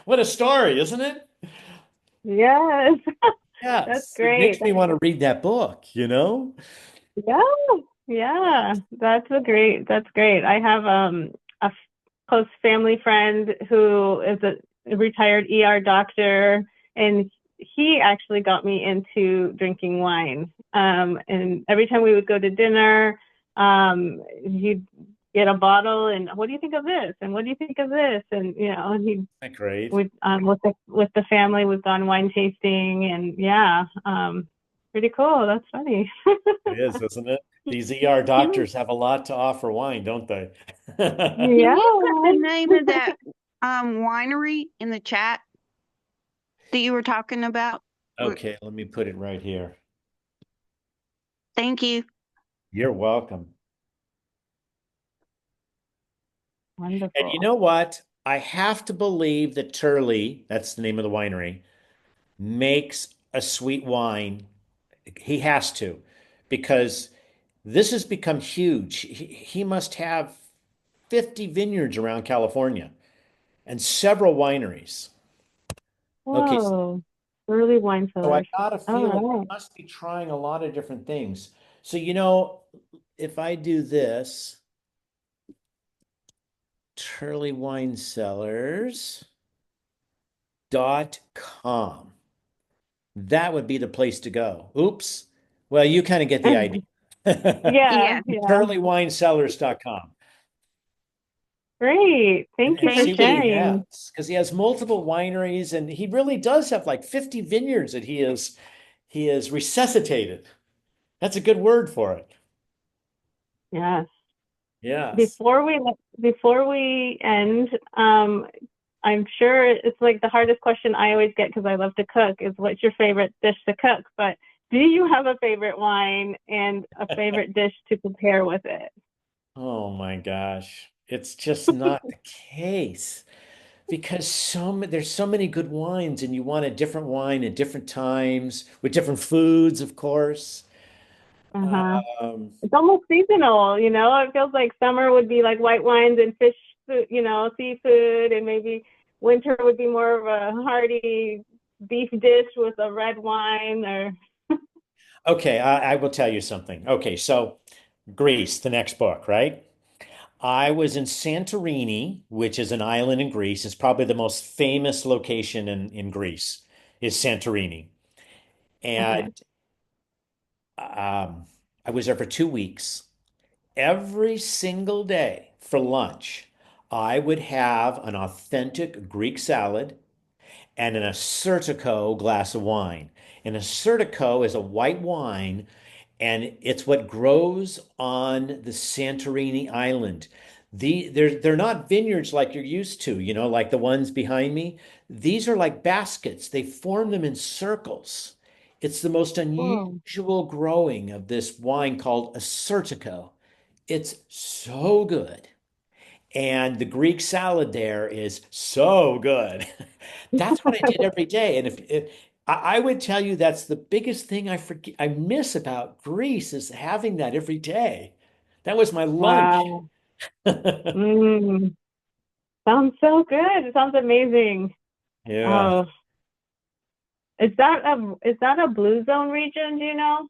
what a story, isn't it? Yes. That's Yes, it great. makes me want to read that book, you know? Yeah. Yeah. That's great. I have a close family friend who is a retired ER doctor, and he actually got me into drinking wine. And every time we would go to dinner, he'd get a bottle and what do you think of this? And what do you think of this? And and he Isn't that great? would with the family we've gone wine tasting and yeah, pretty cool. That's funny. It is, isn't it? These ER doctors have a lot to offer wine, don't they? Can Yeah. you put the name of that winery in the chat that you were talking about? Okay, let me put it right here. Thank you. You're welcome. And you Wonderful. know what? I have to believe that Turley, that's the name of the winery, makes a sweet wine. He has to, because this has become huge. He must have 50 vineyards around California and several wineries. Okay, Whoa. Early wine so I cellars. got a All feeling he right. must be trying a lot of different things. So, if I do this, Turley Wine Cellars.com. That would be the place to go. Oops. Well, you kind of get the idea. Yeah, Yeah. yeah. TurleyWineCellars.com. Great. And, Thank you and for see Thank what you. he sharing. has. Because he has multiple wineries and he really does have like 50 vineyards that he is resuscitated. That's a good word for it. Yes. Yes. Before we end, I'm sure it's like the hardest question I always get because I love to cook is what's your favorite dish to cook? But do you have a favorite wine and a favorite dish to prepare with it? Oh my gosh. It's just not the case because there's so many good wines and you want a different wine at different times with different foods, of course. Uh-huh. Um, It's almost seasonal, It feels like summer would be like white wines and fish, seafood, and maybe winter would be more of a hearty beef dish with a red wine or okay, I will tell you something. Okay, so Greece, the next book, right? I was in Santorini, which is an island in Greece. It's probably the most famous location in Greece, is Santorini. okay. And I was there for 2 weeks. Every single day for lunch, I would have an authentic Greek salad and an Assertico glass of wine. An Assertico is a white wine, and it's what grows on the Santorini island. They're not vineyards like you're used to, like the ones behind me. These are like baskets. They form them in circles. It's the most Whoa. unusual growing of this wine called Assertico. It's so good. And the Greek salad there is so good. That's what I did every day. And if I would tell you that's the biggest thing I miss about Greece is having that every day. That was my lunch. Wow. Mm, sounds so good. It sounds amazing. Yeah. Oh, is that a blue zone region, do you know?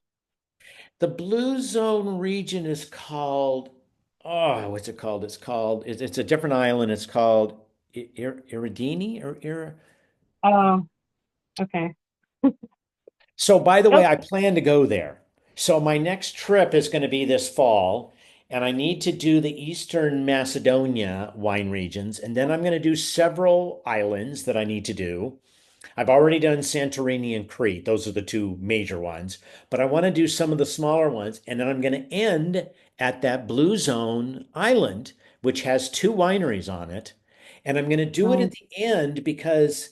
The Blue Zone region is called, oh, what's it called? It's a different island. It's called Iridini or Ir. Oh, okay. So, by the way, Oh, I plan to go there. So, my next trip is going to be this fall, and I need to do the Eastern Macedonia wine regions, and then I'm going to do several islands that I need to do. I've already done Santorini and Crete. Those are the two major ones, but I want to do some of the smaller ones, and then I'm going to end at that Blue Zone island, which has two wineries on it. And I'm going to do it at nice. the end because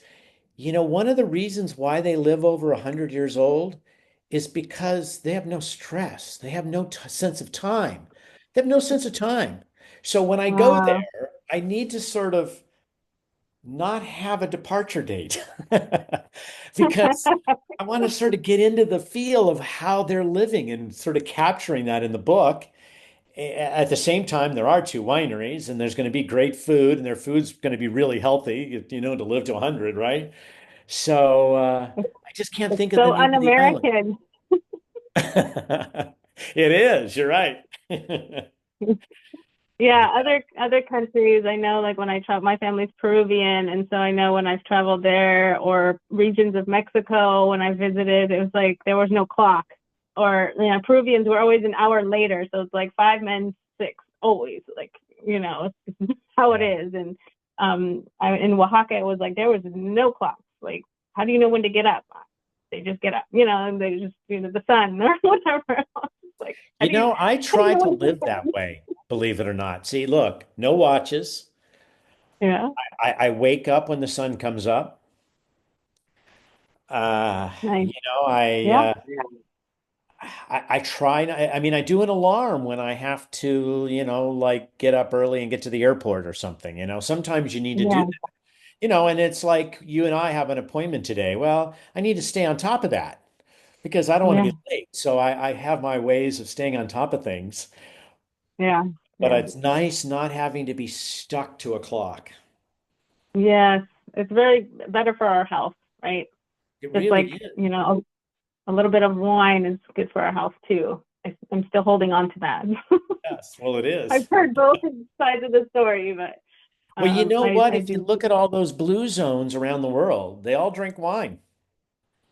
one of the reasons why they live over 100 years old is because they have no stress. They have no sense of time. They have no sense of time. So when I go Wow. there, I need to sort of not have a departure date because I want to sort of get into the feel of how they're living and sort of capturing that in the book. At the same time, there are two wineries and there's going to be great food and their food's going to be really healthy, to live to 100, right? So I just can't It's think of the so name of the island. un-American. It is, you're right. Yeah, Yeah. other countries, I know like when I travel, my family's Peruvian, and so I know when I've traveled there or regions of Mexico when I visited, it was like there was no clock. Or Peruvians were always an hour later, so it's like five men, six, always like, it's how it Yeah. is. And in Oaxaca it was like there was no clocks. Like, how do you know when to get up? They just get up, and they just, the sun or whatever. It's like, I how do you try know to when to live get that up? way, believe it or not. See, look, no watches. Yeah, I wake up when the sun comes up. Uh, nice. you know, I, Yeah, uh, I try. I mean, I do an alarm when I have to, like get up early and get to the airport or something. Sometimes you need to do yeah, that. And it's like you and I have an appointment today. Well, I need to stay on top of that because I don't want to yeah, be late. So I have my ways of staying on top of things. yeah, But yeah. it's nice not having to be stuck to a clock. Yes, it's very better for our health, right? It Just really like, is. a little bit of wine is good for our health too. I'm still holding on to that. Yes. Well, it is. I've heard both sides of the story, but Well, you know what? I If you do. look at all those blue zones around the world, they all drink wine.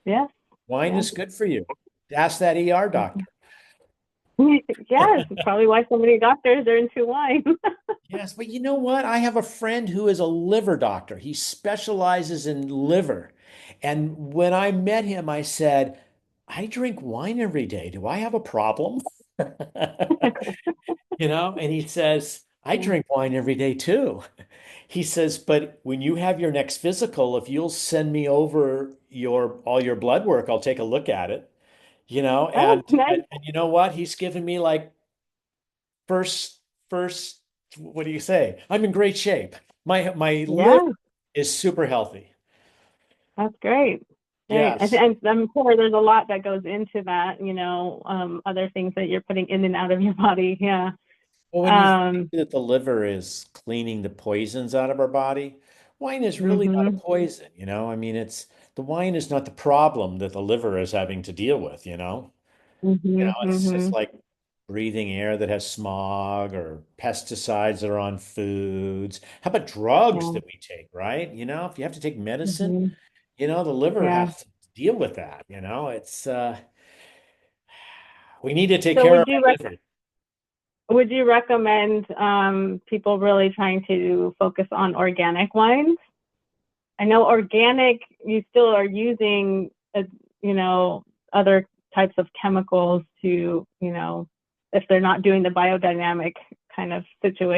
Yes, Wine yes. is good for you. Ask that ER doctor. Yes, it's probably why so many doctors are into wine. Yes, but you know what? I have a friend who is a liver doctor. He specializes in liver. And when I met him, I said, I drink wine every day. Do I have a problem? And he says, I drink wine every day too. He says, but when you have your next physical, if you'll send me over your all your blood work, I'll take a look at it. Oh, nice. And you know what? He's given me like first first what do you say? I'm in great shape. My liver Yeah, is super healthy. that's great. Great. Yes. I'm sure there's a lot that goes into that, other things that you're putting in and out of your body. Yeah. Well, when you think Um, that the liver is cleaning the poisons out of our body, wine is really not a mhm, poison. I mean, the wine is not the problem that the liver is having to deal with. mhm, It's mhm. like breathing air that has smog or pesticides that are on foods. How about drugs Yeah. that we take, right? If you have to take medicine, Mhm. the liver Yeah. has to deal with that. We need to take So care of our liver. would you recommend people really trying to focus on organic wines? I know organic, you still are using, you know, other types of chemicals to, if they're not doing the biodynamic kind of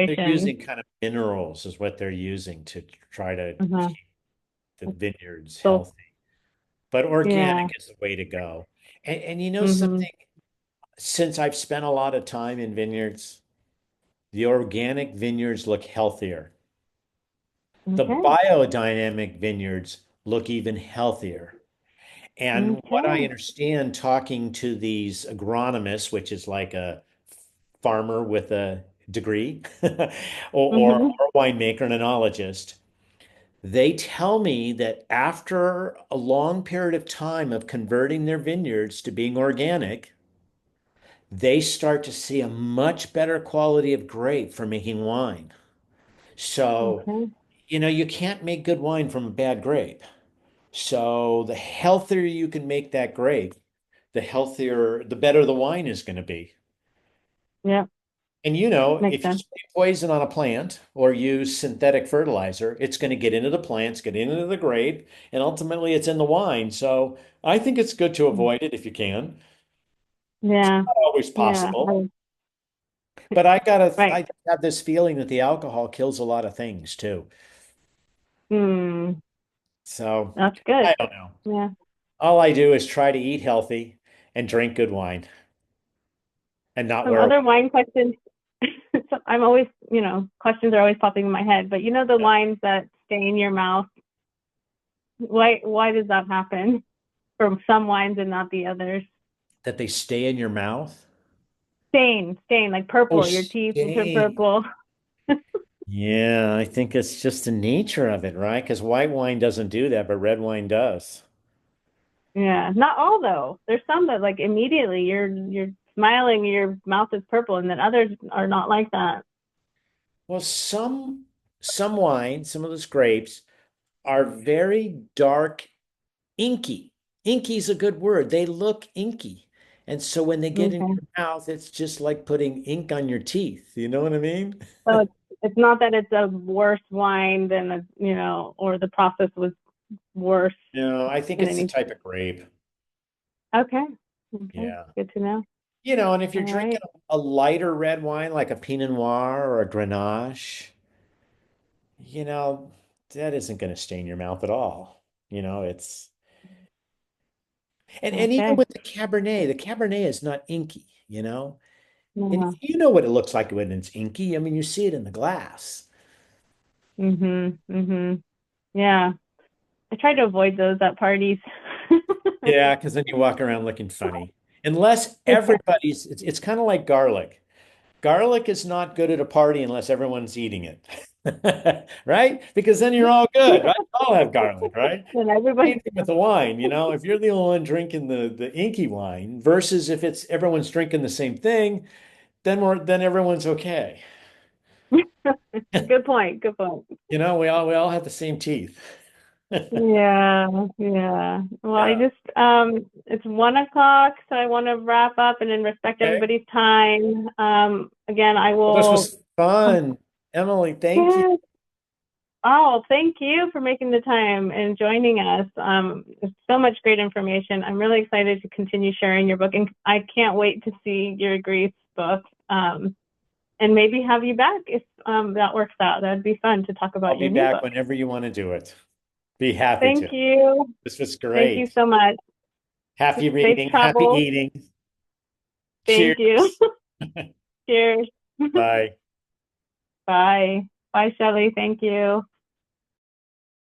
They're situation. using kind of minerals is what they're using to try to Uh-huh. keep the vineyards So, healthy. But organic yeah. is the way to go. And you know Hmm. something, since I've spent a lot of time in vineyards, the organic vineyards look healthier. The Okay. biodynamic vineyards look even healthier. And what I Okay. understand talking to these agronomists, which is like a farmer with a degree or Mm-hmm. a winemaker and enologist, they tell me that after a long period of time of converting their vineyards to being organic, they start to see a much better quality of grape for making wine. So, Okay. you can't make good wine from a bad grape. So, the healthier you can make that grape, the better the wine is going to be. Yeah, And makes if you sense. spray poison on a plant or use synthetic fertilizer, it's going to get into the plants, get into the grape, and ultimately it's in the wine. So I think it's good to avoid it if you can. Yeah. Not always Yeah. possible, but Right. I have this feeling that the alcohol kills a lot of things too. Hmm. So That's good. I don't know. Yeah. All I do is try to eat healthy and drink good wine and not Some wear a other wine questions. So I'm always, questions are always popping in my head, but the yeah, wines that stay in your mouth, why does that happen for some wines and not the others? that they stay in your mouth. Stain, like Oh, purple. Your teeth will turn stay. purple. Yeah, I think it's just the nature of it, right? Because white wine doesn't do that, but red wine does. Yeah, not all though. There's some that like immediately you're smiling, your mouth is purple, and then others are not like that. Well, some wines, some of those grapes are very dark, inky. Inky is a good word. They look inky. And so when they get in Okay. your mouth, it's just like putting ink on your teeth. You know what I mean? So it's not that it's a worse wine than or the process was worse No, I think in it's the any. type of grape. Okay. Okay. Yeah. Good to know. And if you're All drinking right. a lighter red wine like a Pinot Noir or a Grenache, you know, that isn't going to stain your mouth at all. It's and even Okay. with the Cabernet is not inky, And Yeah. you know what it looks like when it's inky. I mean, you see it in the glass. Mhm. Mhm. Yeah. I try to avoid those at parties. Yeah, because then you walk around looking funny. Unless it's kind of like garlic. Garlic is not good at a party unless everyone's eating it. Right? Because then you're all good, right? All have garlic, right? And everybody. Same thing with the wine, if you're the only one drinking the inky wine versus if it's everyone's drinking the same thing, then everyone's okay. Good point. Good point. We all have the same teeth. Yeah, yeah. Well, I Yeah. just it's 1 o'clock, so I want to wrap up and then respect Okay. everybody's time. Again, I Well, this will. was fun. Emily, thank you. Yes. Oh, thank you for making the time and joining us. It's so much great information. I'm really excited to continue sharing your book, and I can't wait to see your Greece book. And maybe have you back if that works out. That'd be fun to talk I'll about be your new back book. whenever you want to do it. Be happy Thank to. you. This was Thank you great. so much. Happy Safe reading, happy travels. eating. Thank you. Cheers. Cheers. Bye. Bye. Bye, Shelley. Thank you.